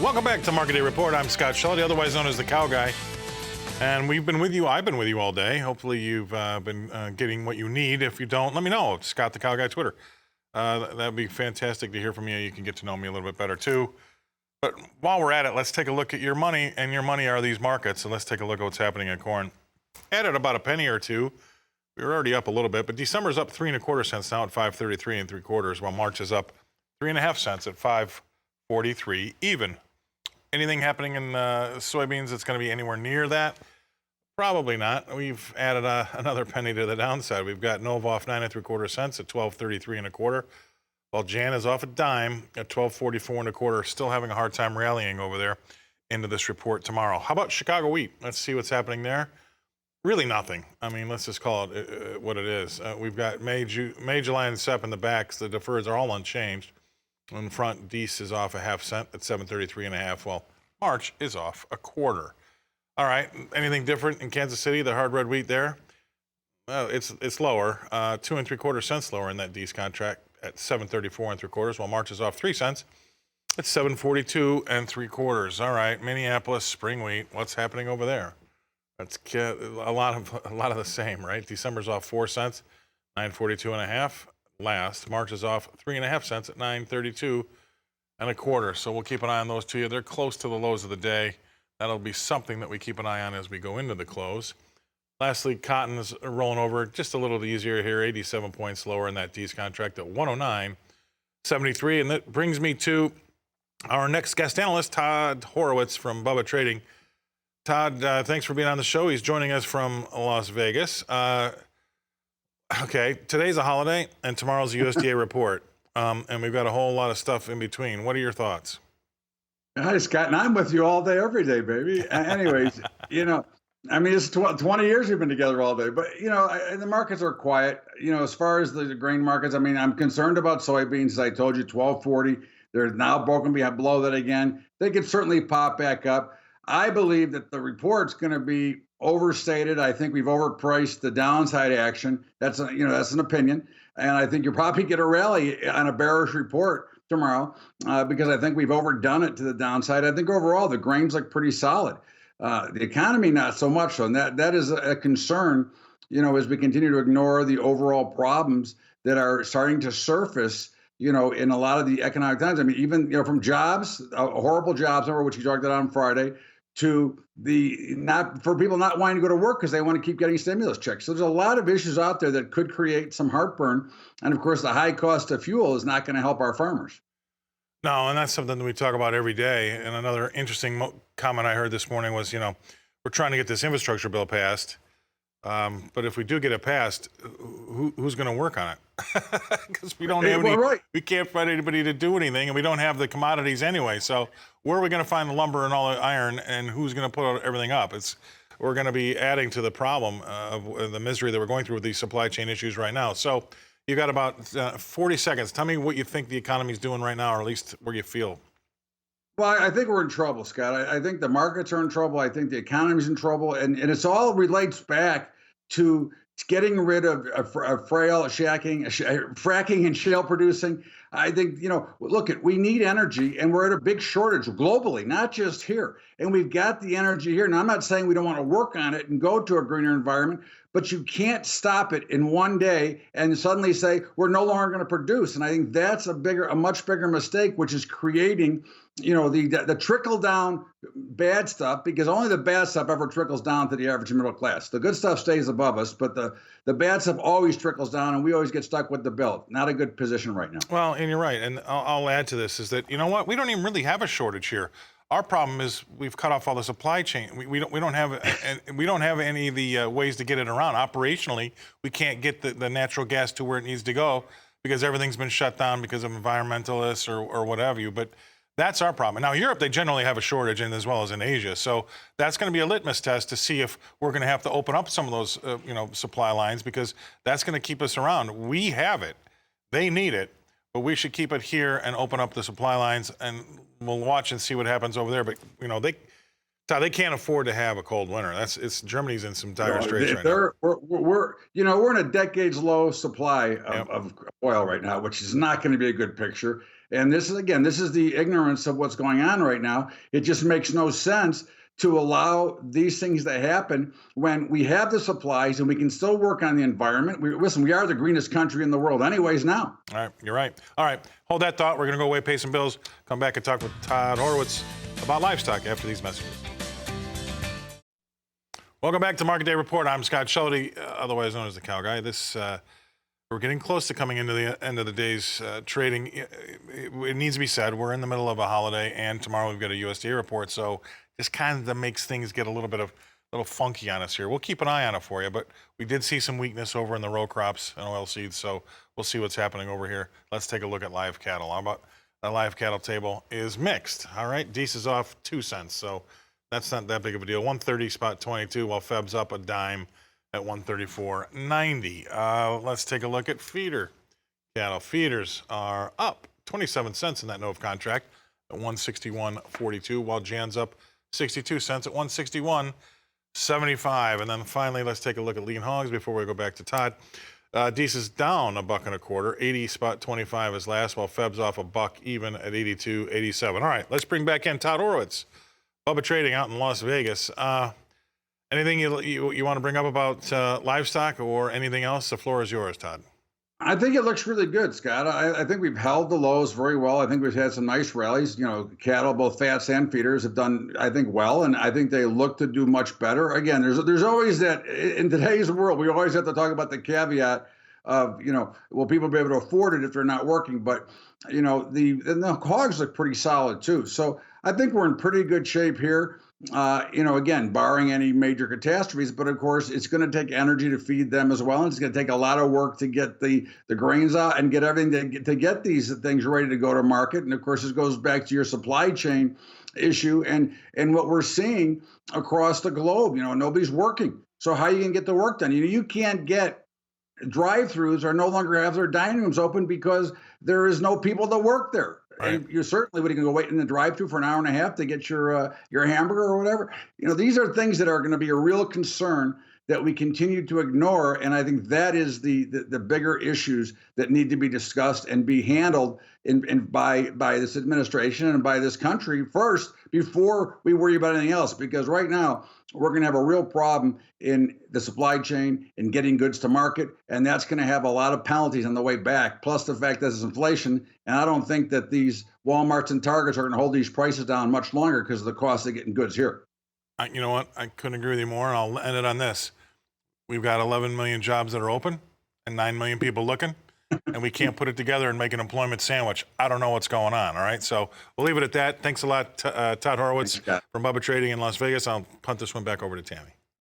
Welcome back to Market Day Report. I'm Scott Schulte, otherwise known as the Cow Guy. And we've been with you. I've been with you all day. Hopefully you've been getting what you need. If you don't, let me know. Scott the Cow Guy Twitter. That'd be fantastic to hear from you. You can get to know me a little bit better too. But while we're at it, let's take a look at your money. And your money are these markets. So let's take a look at what's happening in corn. Added about a penny or two. We were already up a little bit, but December's up 3 1/4 cents now at 5.33 3/4, while March is up 3 1/2 cents at 5.43 even. Anything happening in soybeans that's going to be anywhere near that? Probably not. We've added another penny to the downside. We've got Nova off 9 3/4 cents at 12.33 1/4, while Jan is off a dime at 12.44 1/4. Still having a hard time rallying over there into this report tomorrow. How about Chicago wheat? Let's see what's happening there. Really nothing. I mean, let's just call it what it is. We've got May, July, and Sep in the backs. The deferreds are all unchanged. In front, Dees is off a 1/2 cent at 7.33 1/2, while March is off a 1/4. All right, anything different in Kansas City, the hard red wheat there? Well, it's lower, 2 3/4 cents lower in that Dees contract at 7.34 3/4, while March is off 3 cents at 7.42 3/4. All right, Minneapolis spring wheat, what's happening over there? That's a lot of the same, right? December's off 4 cents, 9.42 1/2. Last March is off 3 1/2 cents at 9.32 1/4. So we'll keep an eye on those two. They're close to the lows of the day. That'll be something that we keep an eye on as we go into the close. Lastly, cotton is rolling over just a little easier here, 87 points lower in that Dees contract at 109.73. And that brings me to our next guest analyst, Todd Horowitz from Bubba Trading. Todd, thanks for being on the show. He's joining us from Las Vegas. Okay, today's a holiday, and tomorrow's a USDA report. And we've got a whole lot of stuff in between. What are your thoughts? Hi, Scott, and I'm with you all day, every day, baby. Anyways, I mean, it's 20 years we've been together all day. But, the markets are quiet. As far as the grain markets, I mean, I'm concerned about soybeans. As I told you, 12.40. They're now broken below that again. They could certainly pop back up. I believe that the report's going to be overstated. I think we've overpriced the downside action. That's an opinion, and I think you'll probably get a rally on a bearish report tomorrow because I think we've overdone it to the downside. I think overall the grains look pretty solid. The economy not so much so, and that is a concern. As we continue to ignore the overall problems that are starting to surface. In a lot of the economic times. I mean, even from jobs, a horrible jobs number, which you talked about on Friday, to for people not wanting to go to work because they want to keep getting stimulus checks. So there's a lot of issues out there that could create some heartburn. And of course, the high cost of fuel is not going to help our farmers. No, and that's something that we talk about every day. And another interesting comment I heard this morning was, we're trying to get this infrastructure bill passed. But if we do get it passed, who's going to work on it? Because we don't have we can't find anybody to do anything, and we don't have the commodities anyway. So where are we going to find the lumber and all the iron, and who's going to put everything up? We're going to be adding to the problem of the misery that we're going through with these supply chain issues right now. So you got about 40 seconds. Tell me what you think the economy's doing right now, or at least where you feel. Well, I think we're in trouble, Scott. I think the markets are in trouble. I think the economy's in trouble, and it's all relates back to getting rid of fracking and shale producing. I think, we need energy, and we're at a big shortage globally, not just here. And we've got the energy here. Now, I'm not saying we don't want to work on it and go to a greener environment, but you can't stop it in one day and suddenly say we're no longer going to produce. And I think that's a much bigger mistake, which is creating, the trickle down bad stuff, because only the bad stuff ever trickles down to the average middle class. The good stuff stays above us, but the bad stuff always trickles down, and we always get stuck with the bill. Not a good position right now. Well, and you're right. And I'll add to this is that, we don't even really have a shortage here. Our problem is we've cut off all the supply chain. We don't have any of the ways to get it around. Operationally, we can't get the natural gas to where it needs to go because everything's been shut down because of environmentalists or whatever. But that's our problem. Now, Europe, they generally have a shortage, and as well as in Asia. So that's going to be a litmus test to see if we're going to have to open up some of those, supply lines, because that's going to keep us around. We have it. They need it. But we should keep it here and open up the supply lines, and we'll watch and see what happens over there. But, they can't afford to have a cold winter. Germany's in some dire straits right now. We're in a decades low supply of oil right now, which is not going to be a good picture. And this is, again, this is the ignorance of what's going on right now. It just makes no sense to allow these things to happen when we have the supplies and we can still work on the environment. Listen, we are the greenest country in the world anyways now. All right, you're right. All right, hold that thought. We're going to go away, pay some bills, come back and talk with Todd Horowitz about livestock after these messages. Welcome back to Market Day Report. I'm Scott Schulte, otherwise known as the Cow Guy. We're getting close to coming into the end of the day's trading. It needs to be said, we're in the middle of a holiday, and tomorrow we've got a USDA report, so this kind of makes things get a little funky on us here. We'll keep an eye on it for you, but we did see some weakness over in the row crops and oil seeds, so we'll see what's happening over here. Let's take a look at live cattle. How about the live cattle table is mixed. All right, Deese is off 2 cents, so that's not that big of a deal. 130.22, while Feb's up a dime at 134.90. Let's take a look at feeder cattle. Feeders are up 27 cents in that NOVE contract at 161.42, while Jan's up 62 cents at 161.75. And then finally, let's take a look at lean hogs before we go back to Todd. Deese is down $1.25, 80.25 is last, while Feb's off $1 even at 82.87. All right, let's bring back in Todd Horowitz, Bubba Trading out in Las Vegas. Anything you want to bring up about livestock or anything else? The floor is yours, Todd. I think it looks really good, Scott. I think we've held the lows very well. I think we've had some nice rallies. You know, cattle, both fats and feeders, have done, I think, well, and I think they look to do much better. Again, there's always that in today's world. We always have to talk about the caveat of, you know, will people be able to afford it if they're not working? But you know, the hogs look pretty solid too. So I think we're in pretty good shape here. You know, again, barring any major catastrophes, but of course, it's going to take energy to feed them as well. And it's going to take a lot of work to get the grains out and get everything to get these things ready to go to market. And of course, this goes back to your supply chain issue and what we're seeing across the globe. You know, nobody's working. So how you can get the work done? You can't get drive-throughs or no longer have their dining rooms open because there is no people to work there. Right. And you're certainly going to go wait in the drive-thru for an hour and a half to get your hamburger or whatever. You know, these are things that are going to be a real concern that we continue to ignore, and I think that is the bigger issues that need to be discussed and be handled by this administration and by this country first before we worry about anything else. Because right now we're going to have a real problem in the supply chain and getting goods to market, and that's going to have a lot of penalties on the way back. Plus the fact that there's inflation, and I don't think that these Walmarts and Targets are going to hold these prices down much longer because of the cost of getting goods here. You know what? I couldn't agree with you more, and I'll end it on this. We've got 11 million jobs that are open and 9 million people looking, and we can't put it together and make an employment sandwich. I don't know what's going on, all right? So we'll leave it at that. Thanks a lot, Todd Horowitz from Bubba Trading in Las Vegas. I'll punt this one back over to Tammy.